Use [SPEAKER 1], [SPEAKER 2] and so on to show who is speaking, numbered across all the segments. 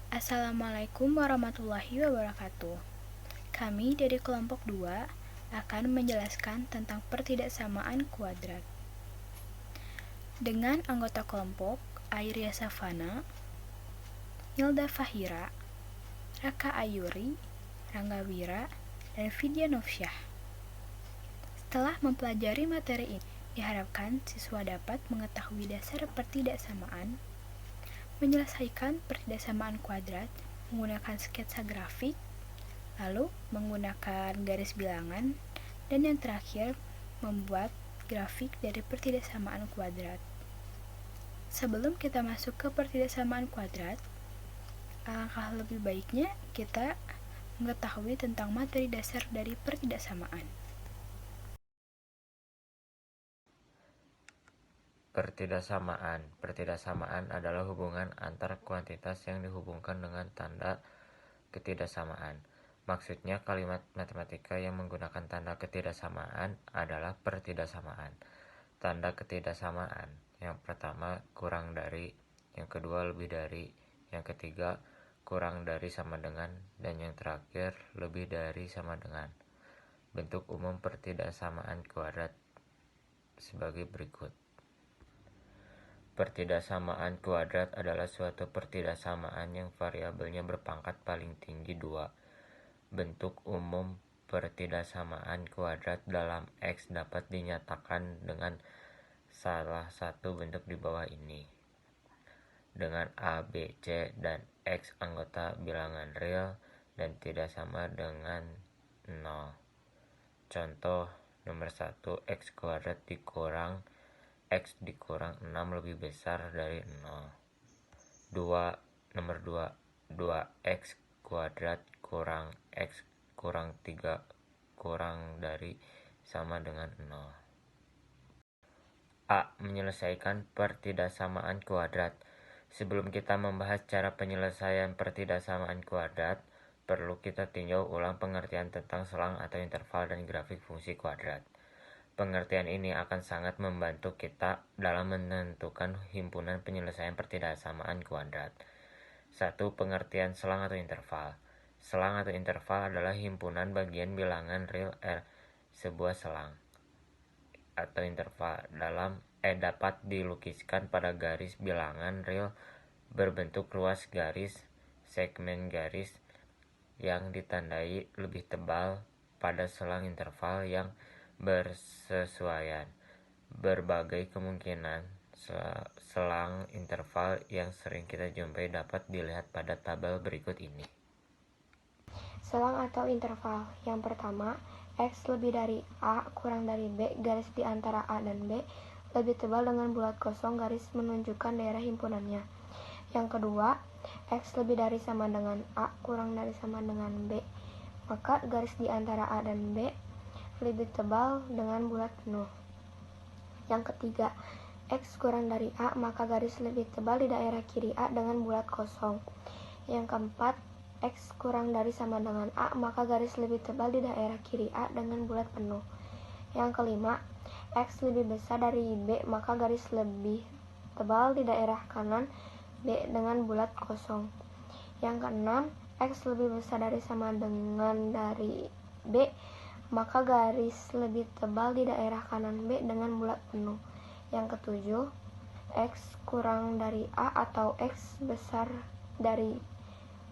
[SPEAKER 1] Assalamualaikum warahmatullahi wabarakatuh. Kami dari kelompok 2 akan menjelaskan tentang pertidaksamaan kuadrat. Dengan anggota kelompok Airia Savana, Hilda Fahira, Raka Ayuri, Rangga Wira, dan Vidya Novsyah. Setelah mempelajari materi ini, diharapkan siswa dapat mengetahui dasar pertidaksamaan, menyelesaikan pertidaksamaan kuadrat menggunakan sketsa grafik, lalu menggunakan garis bilangan, dan yang terakhir membuat grafik dari pertidaksamaan kuadrat. Sebelum kita masuk ke pertidaksamaan kuadrat, alangkah lebih baiknya kita mengetahui tentang materi dasar dari pertidaksamaan.
[SPEAKER 2] Pertidaksamaan adalah hubungan antar kuantitas yang dihubungkan dengan tanda ketidaksamaan. Maksudnya, kalimat matematika yang menggunakan tanda ketidaksamaan adalah pertidaksamaan. Tanda ketidaksamaan: yang pertama, kurang dari; yang kedua, lebih dari; yang ketiga, kurang dari sama dengan; dan yang terakhir, lebih dari sama dengan. Bentuk umum pertidaksamaan kuadrat sebagai berikut. Pertidaksamaan kuadrat adalah suatu pertidaksamaan yang variabelnya berpangkat paling tinggi 2. Bentuk umum pertidaksamaan kuadrat dalam X dapat dinyatakan dengan salah satu bentuk di bawah ini. Dengan A, B, C, dan X anggota bilangan real dan tidak sama dengan 0. Contoh nomor 1, X kuadrat dikurang X dikurang 6 lebih besar dari 0. Nomor 2, 2X kuadrat kurang X kurang 3 kurang dari sama dengan 0. A. Menyelesaikan pertidaksamaan kuadrat. Sebelum kita membahas cara penyelesaian pertidaksamaan kuadrat, perlu kita tinjau ulang pengertian tentang selang atau interval dan grafik fungsi kuadrat. Pengertian ini akan sangat membantu kita dalam menentukan himpunan penyelesaian pertidaksamaan kuadrat. 1. Pengertian selang atau interval. Selang atau interval adalah himpunan bagian bilangan real R. Sebuah selang atau interval dapat dilukiskan pada garis bilangan real berbentuk ruas garis, segmen garis yang ditandai lebih tebal pada selang interval yang bersesuaian. Berbagai kemungkinan selang interval yang sering kita jumpai dapat dilihat pada tabel berikut ini.
[SPEAKER 3] Selang atau interval. Yang pertama, X lebih dari A kurang dari B garis di antara A dan B lebih tebal dengan bulat kosong garis menunjukkan daerah himpunannya. Yang kedua, X lebih dari sama dengan A kurang dari sama dengan B, maka garis di antara A dan B lebih tebal dengan bulat penuh. Yang ketiga, X kurang dari A, maka garis lebih tebal di daerah kiri A dengan bulat kosong. Yang keempat, X kurang dari sama dengan A, maka garis lebih tebal di daerah kiri A dengan bulat penuh. Yang kelima, X lebih besar dari B, maka garis lebih tebal di daerah kanan B dengan bulat kosong. Yang keenam, X lebih besar dari sama dengan dari B, maka garis lebih tebal di daerah kanan B dengan bulat penuh. Yang ketujuh, X kurang dari A atau X besar dari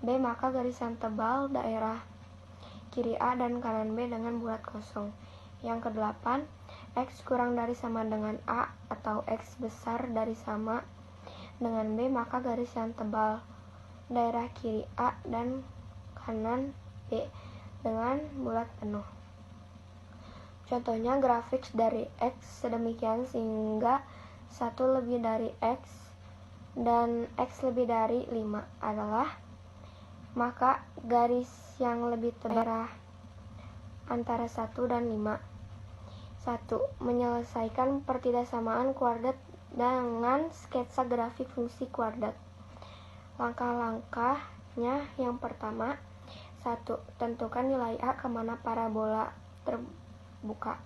[SPEAKER 3] B, maka garis yang tebal daerah kiri A dan kanan B dengan bulat kosong. Yang kedelapan, X kurang dari sama dengan A atau X besar dari sama dengan B, maka garis yang tebal daerah kiri A dan kanan B dengan bulat penuh. Contohnya grafik dari X sedemikian sehingga 1 lebih dari X dan X lebih dari 5 adalah, maka garis yang lebih tebal antara 1 dan 5. 1. Menyelesaikan pertidaksamaan kuadrat dengan sketsa grafik fungsi kuadrat. Langkah-langkahnya: yang pertama, 1. Tentukan nilai A kemana parabola terbuka.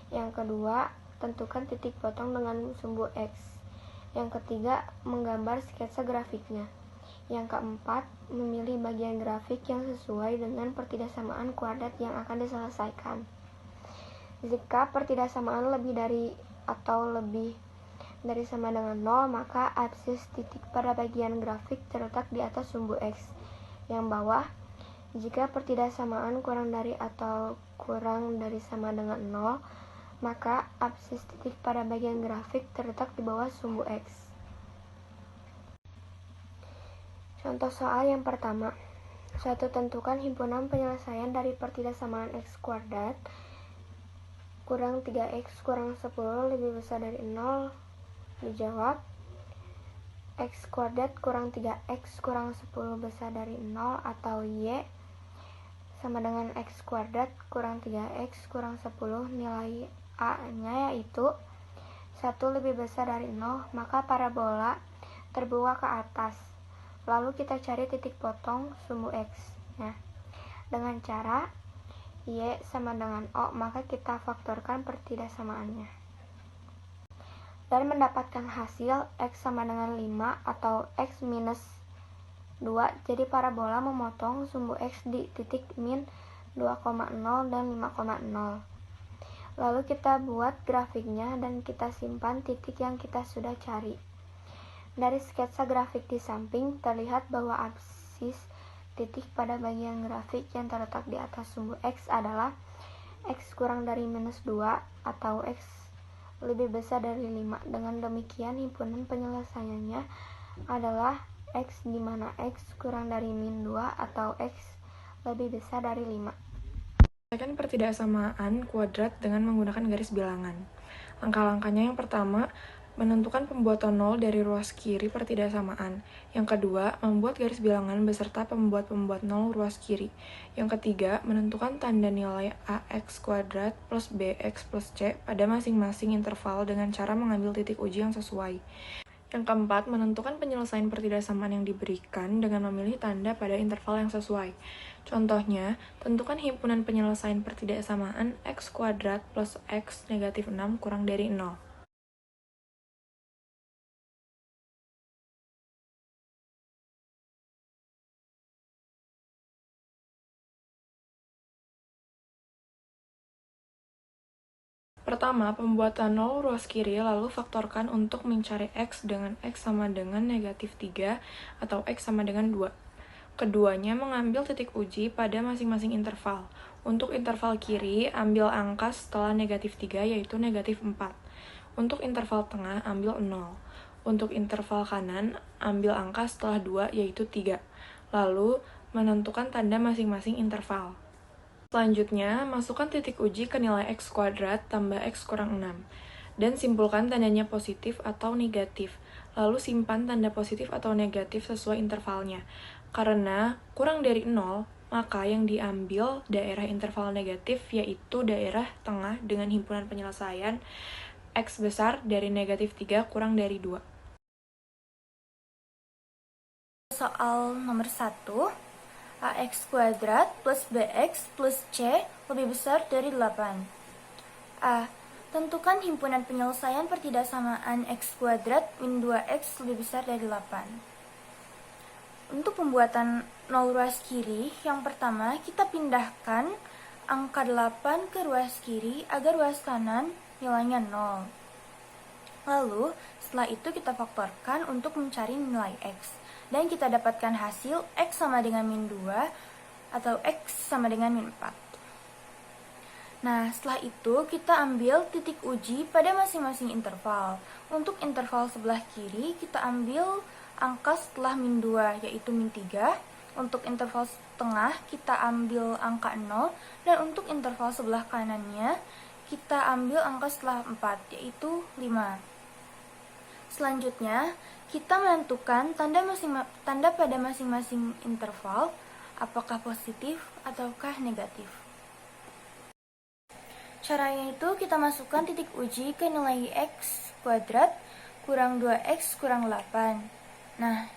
[SPEAKER 3] Yang kedua, tentukan titik potong dengan sumbu X. Yang ketiga, menggambar sketsa grafiknya. Yang keempat, memilih bagian grafik yang sesuai dengan pertidaksamaan kuadrat yang akan diselesaikan. Jika pertidaksamaan lebih dari atau lebih dari sama dengan 0, maka absis titik pada bagian grafik terletak di atas sumbu X. Yang bawah, jika pertidaksamaan kurang dari atau kurang dari sama dengan 0, maka absis titik pada bagian grafik terletak di bawah sumbu X. Contoh soal yang pertama. Tentukan himpunan penyelesaian dari pertidaksamaan X kuadrat kurang 3X kurang 10 lebih besar dari 0. Dijawab, X kuadrat kurang 3X kurang 10 besar dari 0 atau Y sama dengan X kuadrat kurang 3X kurang 10, nilai A-nya yaitu 1 lebih besar dari 0, maka parabola terbuka ke atas. Lalu kita cari titik potong sumbu X. Nah, dengan cara Y sama dengan O, maka kita faktorkan pertidaksamaannya. Dan mendapatkan hasil X sama dengan 5 atau X minus 2. Jadi parabola memotong sumbu X di titik min 2,0 dan 5,0. Lalu kita buat grafiknya dan kita simpan titik yang kita sudah cari. Dari sketsa grafik di samping terlihat bahwa absis titik pada bagian grafik yang terletak di atas sumbu X adalah X kurang dari minus 2 atau X lebih besar dari 5. Dengan demikian himpunan penyelesaiannya adalah X di mana X kurang dari min 2 atau X lebih besar dari 5.
[SPEAKER 4] Selesaikan pertidaksamaan kuadrat dengan menggunakan garis bilangan. Langkah-langkahnya yang pertama, menentukan pembuatan 0 dari ruas kiri pertidaksamaan. Yang kedua, membuat garis bilangan beserta pembuat 0 ruas kiri. Yang ketiga, menentukan tanda nilai AX kuadrat plus BX plus C pada masing-masing interval dengan cara mengambil titik uji yang sesuai. Yang keempat, menentukan penyelesaian pertidaksamaan yang diberikan dengan memilih tanda pada interval yang sesuai. Contohnya, tentukan himpunan penyelesaian pertidaksamaan X kuadrat plus X negatif 6 kurang dari 0. Pertama, pembuatan 0 ruas kiri, lalu faktorkan untuk mencari X dengan X sama dengan negatif 3 atau X sama dengan 2. Keduanya mengambil titik uji pada masing-masing interval. Untuk interval kiri, ambil angka setelah negatif 3 yaitu negatif 4. Untuk interval tengah, ambil 0. Untuk interval kanan, ambil angka setelah 2 yaitu 3. Lalu, menentukan tanda masing-masing interval. Selanjutnya, masukkan titik uji ke nilai X kuadrat tambah X kurang 6, dan simpulkan tandanya positif atau negatif, lalu simpan tanda positif atau negatif sesuai intervalnya. Karena kurang dari 0, maka yang diambil daerah interval negatif yaitu daerah tengah dengan himpunan penyelesaian X besar dari negatif 3 kurang dari 2.
[SPEAKER 1] Soal nomor 1, AX kuadrat plus BX plus C lebih besar dari 8. A. Tentukan himpunan penyelesaian pertidaksamaan X kuadrat min 2X lebih besar dari 8. Untuk pembuatan 0 ruas kiri, yang pertama kita pindahkan angka 8 ke ruas kiri agar ruas kanan nilainya 0. Lalu, setelah itu kita faktorkan untuk mencari nilai X. Dan kita dapatkan hasil X sama dengan min 2 atau X sama dengan min 4. Nah, setelah itu kita ambil titik uji pada masing-masing interval. Untuk interval sebelah kiri, kita ambil angka setelah min 2, yaitu min 3. Untuk interval tengah, kita ambil angka 0. Dan untuk interval sebelah kanannya, kita ambil angka setelah 4, yaitu 5. Selanjutnya, kita menentukan tanda pada masing-masing interval, apakah positif ataukah negatif. Caranya itu kita masukkan titik uji ke nilai X kuadrat kurang 2X kurang 8. Nah,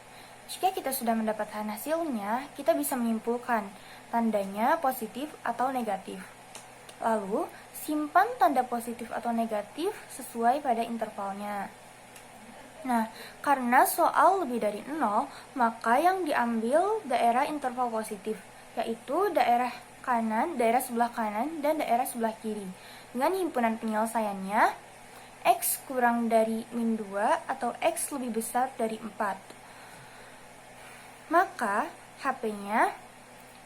[SPEAKER 1] jika kita sudah mendapatkan hasilnya, kita bisa menyimpulkan tandanya positif atau negatif. Lalu, simpan tanda positif atau negatif sesuai pada intervalnya. Nah, karena soal lebih dari 0, maka yang diambil daerah interval positif, yaitu daerah kanan, daerah sebelah kanan, dan daerah sebelah kiri. Dengan himpunan penyelesaiannya, X kurang dari min 2 atau X lebih besar dari 4. Maka, HP-nya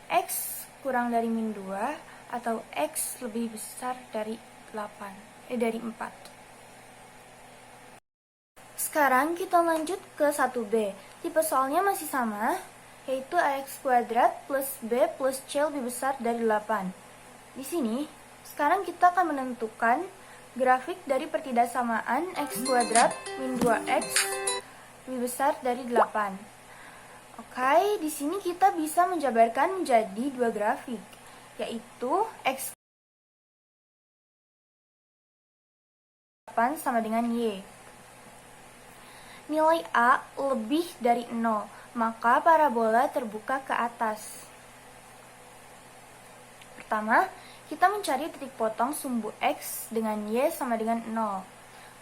[SPEAKER 1] X kurang dari min 2 atau X lebih besar dari 4. Sekarang kita lanjut ke 1B. Tipe soalnya masih sama, yaitu AX kuadrat plus B plus C lebih besar dari 8. Di sini, sekarang kita akan menentukan grafik dari pertidaksamaan X kuadrat min 2X lebih besar dari 8. Oke, di sini kita bisa menjabarkan menjadi dua grafik, yaitu X 8 sama dengan Y. Nilai A lebih dari 0, maka parabola terbuka ke atas. Pertama, kita mencari titik potong sumbu X dengan Y sama dengan 0.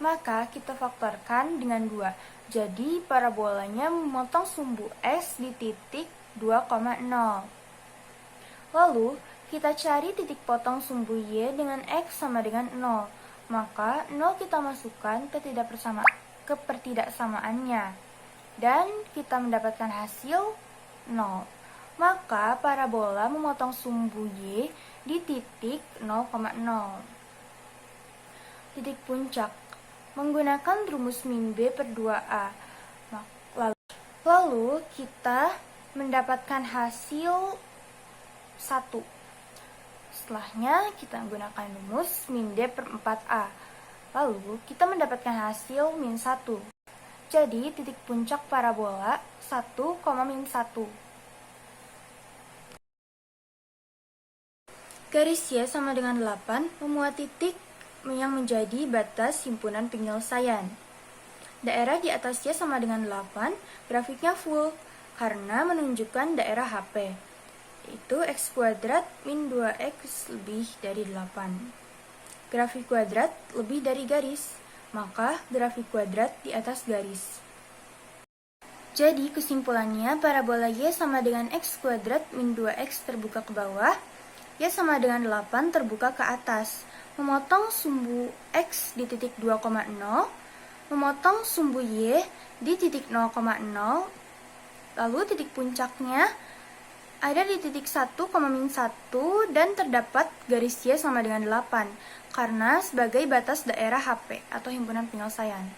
[SPEAKER 1] Maka kita faktorkan dengan 2. Jadi parabolanya memotong sumbu X di titik 2,0. Lalu, kita cari titik potong sumbu Y dengan X sama dengan 0. Maka 0 kita masukkan ke pertidaksamaannya, dan kita mendapatkan hasil 0. Maka parabola memotong sumbu Y di titik 0,0. Titik puncak menggunakan rumus min B per 2A. Lalu kita mendapatkan hasil 1. Setelahnya kita menggunakan rumus min D per 4A. Lalu, kita mendapatkan hasil min 1. Jadi, titik puncak parabola 1, min 1. Garis Y sama dengan 8 memuat titik yang menjadi batas himpunan penyelesaian. Daerah di atas Y sama dengan 8, grafiknya full, karena menunjukkan daerah HP, yaitu X kuadrat min 2X lebih dari 8. Grafik kuadrat lebih dari garis, maka grafik kuadrat di atas garis. Jadi kesimpulannya parabola Y sama dengan X kuadrat min 2X terbuka ke bawah, Y sama dengan 8 terbuka ke atas, memotong sumbu X di titik 2,0, memotong sumbu Y di titik 0,0, lalu titik puncaknya ada di titik 1, min 1, dan terdapat garis Y sama dengan 8, karena sebagai batas daerah HP atau himpunan penyelesaian.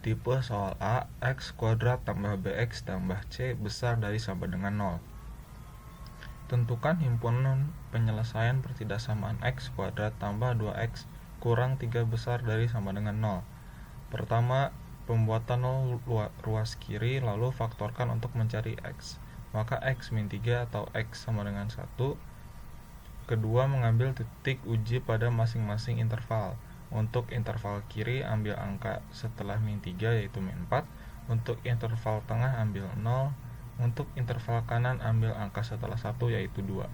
[SPEAKER 5] Tipe soal A, X kuadrat tambah BX tambah C besar dari sama dengan 0. Tentukan himpunan penyelesaian pertidaksamaan X kuadrat tambah 2X kurang 3 besar dari sama dengan 0. Pertama, pembuatan 0 ruas kiri, lalu faktorkan untuk mencari X. Maka X min 3 atau X sama dengan 1. Kedua, mengambil titik uji pada masing-masing interval. Untuk interval kiri, ambil angka setelah min 3 yaitu min 4. Untuk interval tengah, ambil 0. Untuk interval kanan, ambil angka setelah 1 yaitu 2.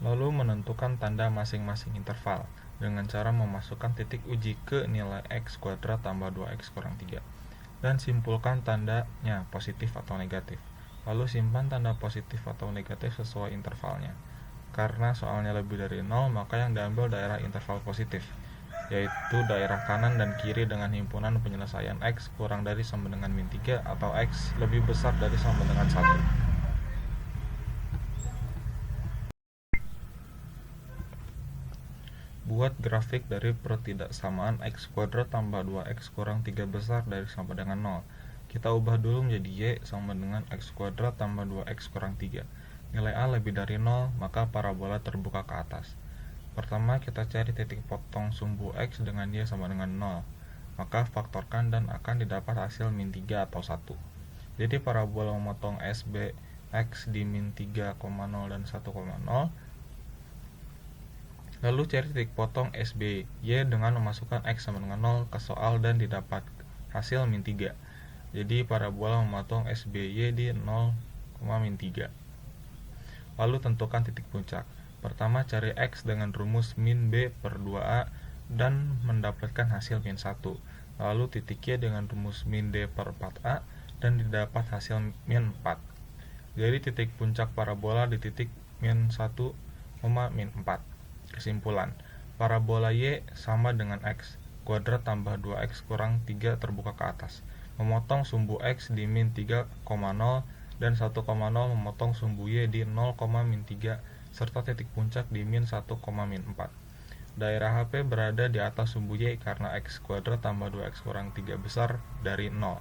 [SPEAKER 5] Lalu menentukan tanda masing-masing interval dengan cara memasukkan titik uji ke nilai X kuadrat tambah 2X kurang 3. Dan simpulkan tandanya positif atau negatif. Lalu simpan tanda positif atau negatif sesuai intervalnya. Karena soalnya lebih dari 0, maka yang diambil daerah interval positif, yaitu daerah kanan dan kiri dengan himpunan penyelesaian X kurang dari sama dengan min 3 atau X lebih besar dari sama dengan 1. Buat grafik dari pertidaksamaan X kuadrat tambah 2X kurang 3 besar dari sama dengan 0. Kita ubah dulu menjadi Y sama dengan X kuadrat tambah 2X kurang 3. Nilai A lebih dari 0, maka parabola terbuka ke atas. Pertama, kita cari titik potong sumbu X dengan Y sama dengan 0. Maka faktorkan dan akan didapat hasil min 3 atau 1. Jadi parabola memotong SB X di min 3,0 dan 1,0. Lalu cari titik potong SBY dengan memasukkan X sama dengan 0 ke soal dan didapat hasil min 3. Jadi parabola memotong SBY di 0, min 3. Lalu tentukan titik puncak. Pertama, cari X dengan rumus min B per 2A dan mendapatkan hasil min 1. Lalu titik Y dengan rumus min D per 4A dan didapat hasil min 4. Jadi titik puncak parabola di titik min 1, min 4. Kesimpulan, parabola Y sama dengan X kuadrat tambah 2X kurang 3 terbuka ke atas. Memotong sumbu X di min 3,0 dan 1,0 memotong sumbu Y di 0, min 3 serta titik puncak di min 1, min 4. Daerah HP berada di atas sumbu Y karena X kuadrat tambah 2X kurang 3 besar dari 0.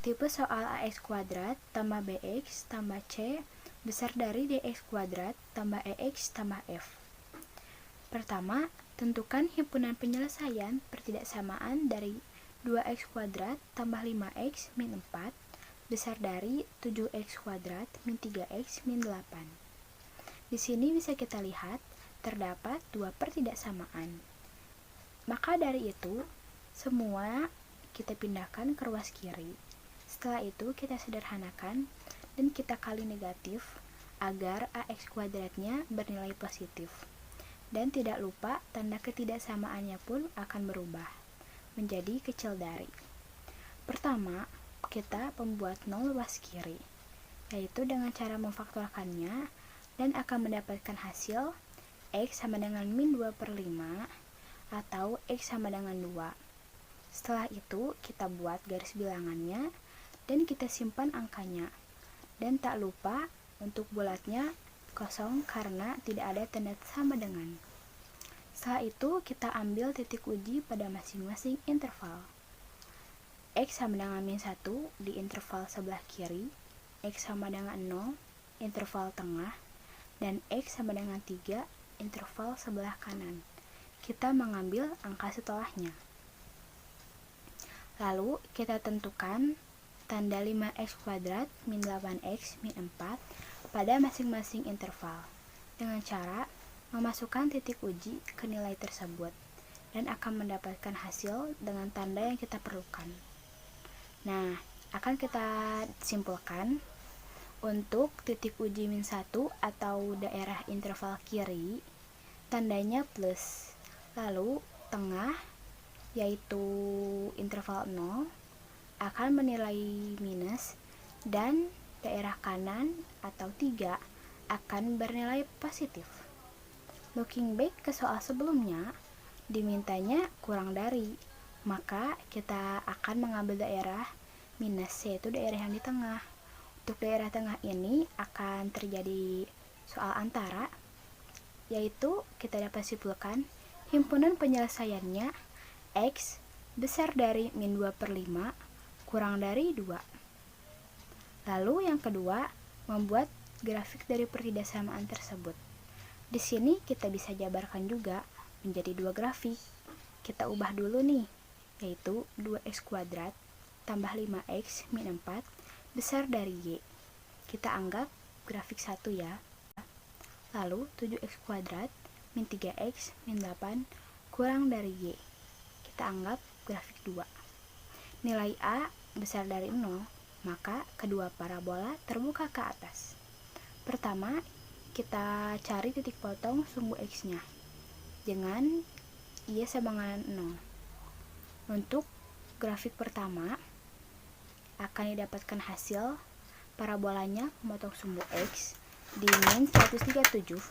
[SPEAKER 3] Tipe soal AX kuadrat tambah BX tambah C besar dari DX kuadrat tambah EX tambah F. Pertama, tentukan himpunan penyelesaian pertidaksamaan dari 2X kuadrat tambah 5X min 4 besar dari 7X kuadrat min 3X min 8. Di sini bisa kita lihat terdapat dua pertidaksamaan. Maka dari itu, semua kita pindahkan ke ruas kiri. Setelah itu kita sederhanakan dan kita kali negatif agar AX kuadratnya bernilai positif. Dan tidak lupa tanda ketidaksamaannya pun akan berubah menjadi kecil dari. Pertama, kita membuat 0 ruas kiri, yaitu dengan cara memfaktorkannya dan akan mendapatkan hasil X sama dengan min 2 per 5 atau X sama dengan 2. Setelah itu kita buat garis bilangannya dan kita simpan angkanya. Dan tak lupa untuk bulatnya kosong karena tidak ada tanda sama dengan. Setelah itu kita ambil titik uji pada masing-masing interval. X sama dengan min 1 di interval sebelah kiri, X sama dengan 0 interval tengah, dan X sama dengan 3 interval sebelah kanan. Kita mengambil angka setelahnya. Lalu kita tentukan tanda 5X kuadrat min 8X min 4 pada masing-masing interval dengan cara memasukkan titik uji ke nilai tersebut dan akan mendapatkan hasil dengan tanda yang kita perlukan. Nah, akan kita simpulkan untuk titik uji min 1 atau daerah interval kiri tandanya plus, lalu tengah yaitu interval 0 akan menilai minus dan daerah kanan atau 3 akan bernilai positif. Looking back ke soal sebelumnya, dimintanya kurang dari, maka kita akan mengambil daerah minus yaitu daerah yang di tengah. Untuk daerah tengah ini akan terjadi soal antara, yaitu kita dapat simpulkan himpunan penyelesaiannya X besar dari min 2 per 5 kurang dari 2. Lalu yang kedua, membuat grafik dari pertidaksamaan tersebut. Di sini kita bisa jabarkan juga menjadi dua grafik. Kita ubah dulu nih, yaitu 2X kuadrat tambah 5X min 4 besar dari Y. Kita anggap grafik 1 ya. Lalu 7X kuadrat min 3X min 8 kurang dari Y. Kita anggap grafik 2. Nilai A besar dari 0, maka kedua parabola terbuka ke atas. Pertama, kita cari titik potong sumbu X-nya dengan Y sama dengan 0. Untuk grafik pertama, akan didapatkan hasil parabolanya memotong sumbu X di min 137,0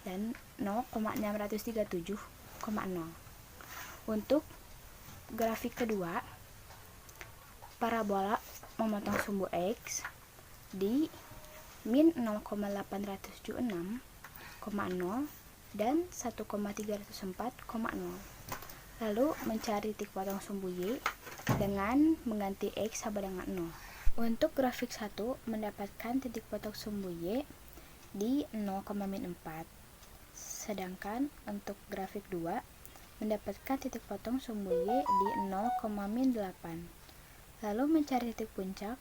[SPEAKER 3] dan 0,637,0. Untuk grafik kedua, parabola memotong sumbu X di min 0,876,0 dan 1,304,0. Lalu mencari titik potong sumbu Y dengan mengganti X sama dengan 0. Untuk grafik 1 mendapatkan titik potong sumbu Y di 0,4. Sedangkan untuk grafik 2 mendapatkan titik potong sumbu Y di 0,8. Lalu mencari titik puncak.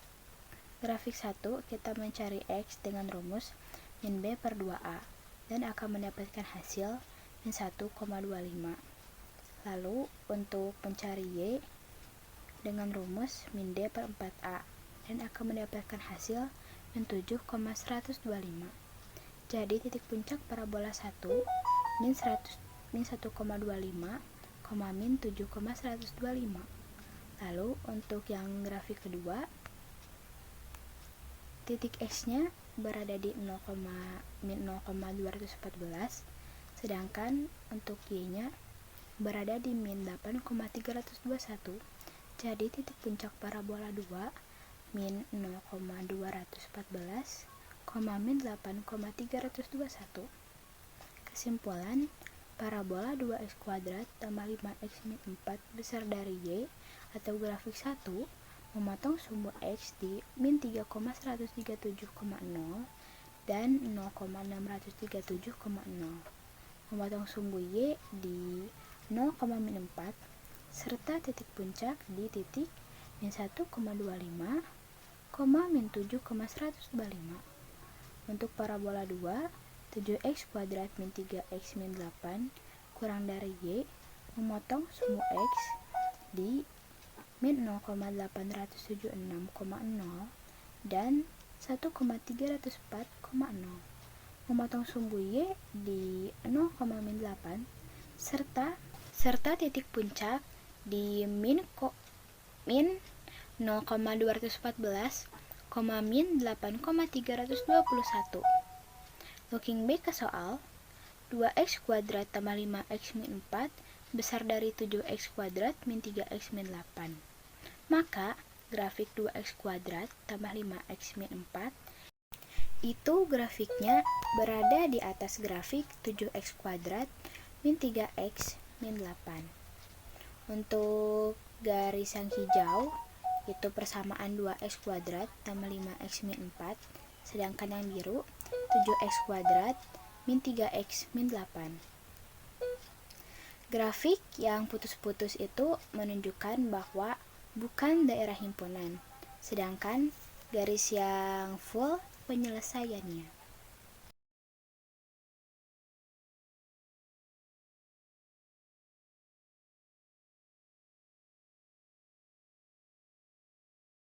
[SPEAKER 3] Grafik 1 kita mencari X dengan rumus min B per 2A dan akan mendapatkan hasil min 1,25. Lalu untuk mencari Y dengan rumus min D per 4A dan akan mendapatkan hasil
[SPEAKER 6] min 7,125. Jadi titik puncak parabola 1 min 1,25, min 7,125. Lalu untuk yang grafik kedua, titik X-nya berada di min 0,214, sedangkan untuk Y-nya berada di min 8,321. Jadi titik puncak parabola 2 min 0,214, min 8,321. Kesimpulan, parabola 2x kuadrat tambah 5x min 4 besar dari Y atau grafik 1 memotong sumbu X di min 3,137,0 dan 0,637,0, memotong sumbu Y di 0,4 serta titik puncak di titik min 1,25, min 7,125. Untuk parabola 2, 7x kuadrat min 3x min 8 kurang dari Y memotong sumbu X di min 0,876,0 dan 1,304,0, memotong sumbu Y di 0,8 serta titik puncak di min 0,214, min 8,321. Looking back ke soal, 2x kuadrat tambah 5x min 4 besar dari 7x kuadrat min 3x min 8. Maka, grafik 2x kuadrat tambah 5x min 4 itu grafiknya berada di atas grafik 7x kuadrat min 3x min 8. Untuk garis yang hijau, itu persamaan 2x kuadrat tambah 5x min 4, sedangkan yang biru 7x kuadrat min 3x min 8. Grafik yang putus-putus itu menunjukkan bahwa bukan daerah himpunan, sedangkan garis yang full penyelesaiannya.